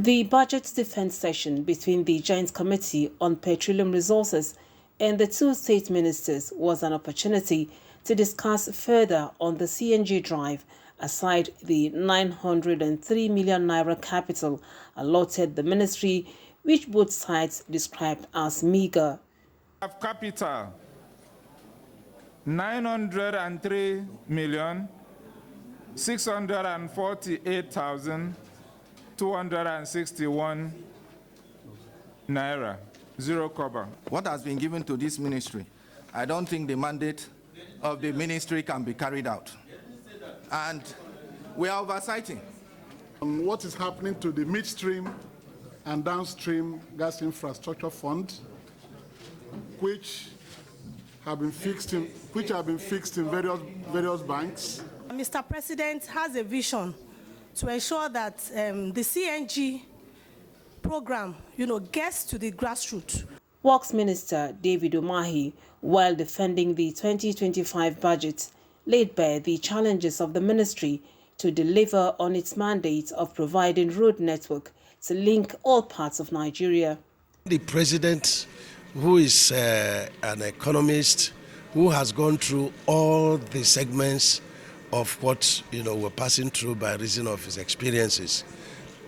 The budget defense session between the Joint Committee on Petroleum Resources and the two state ministers was an opportunity to discuss further on the CNG drive aside the 903 million naira capital allotted the ministry, which both sides described as meager. Capital 903 million 648,261 naira, zero cover. What has been given to this ministry, I don't think the mandate of the ministry can be carried out. And we are oversighting. What is happening to the midstream and downstream gas infrastructure fund, which have been fixed in various banks. Mr. President has a vision to ensure that the CNG program, gets to the grassroots. Works Minister David Umahi, while defending the 2025 budget, laid bare the challenges of the ministry to deliver on its mandate of providing road network to link all parts of Nigeria. The president, who is an economist, who has gone through all the segments of what we're passing through by reason of his experiences,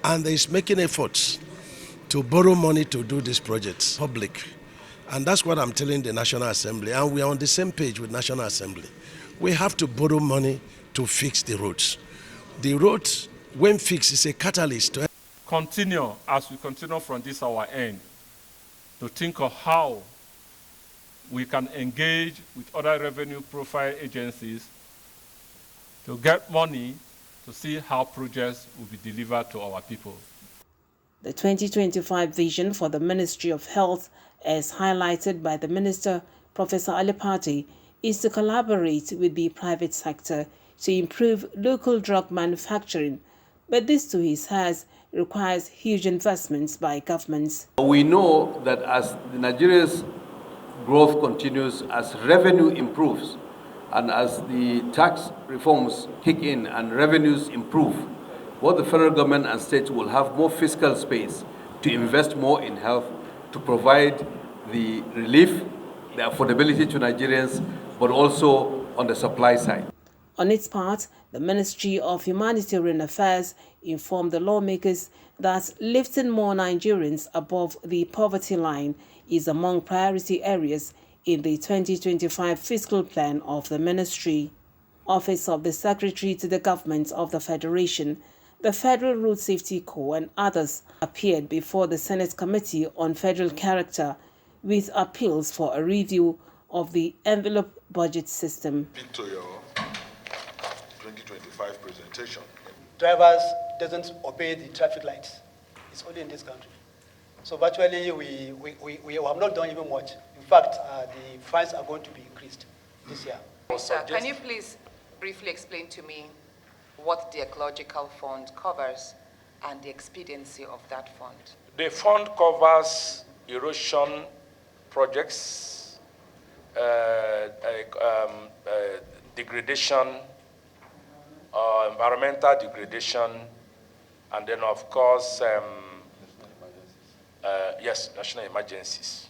and is making efforts to borrow money to do this project public. And that's what I'm telling the National Assembly, and we are on the same page with National Assembly. We have to borrow money to fix the roads. The roads, when fixed, is a catalyst to continue as we continue from this our end to think of how we can engage with other revenue profile agencies to get money to see how projects will be delivered to our people. The 2025 vision for the Ministry of Health, as highlighted by the Minister, Professor Ali Pate, is to collaborate with the private sector to improve local drug manufacturing, but this, to his eyes, requires huge investments by governments. We know that as Nigeria's growth continues, as revenue improves, and as the tax reforms kick in and revenues improve, both the federal government and states will have more fiscal space to invest more in health, to provide the relief, the affordability to Nigerians, but also on the supply side. On its part, the Ministry of Humanitarian Affairs informed the lawmakers that lifting more Nigerians above the poverty line is among priority areas in the 2025 fiscal plan of the ministry. Office of the Secretary to the Government of the Federation, the Federal Road Safety Corps and others appeared before the Senate Committee on Federal Character with appeals for a review of the envelope budget system. To your 2025 presentation. Drivers doesn't obey the traffic lights. It's only in this country. So virtually we have not done even much. In fact, the fines are going to be increased this year. Sir, can you please briefly explain to me what the ecological fund covers and the expediency of that fund? The fund covers erosion projects, degradation, environmental degradation, and then of course, yes, national emergencies.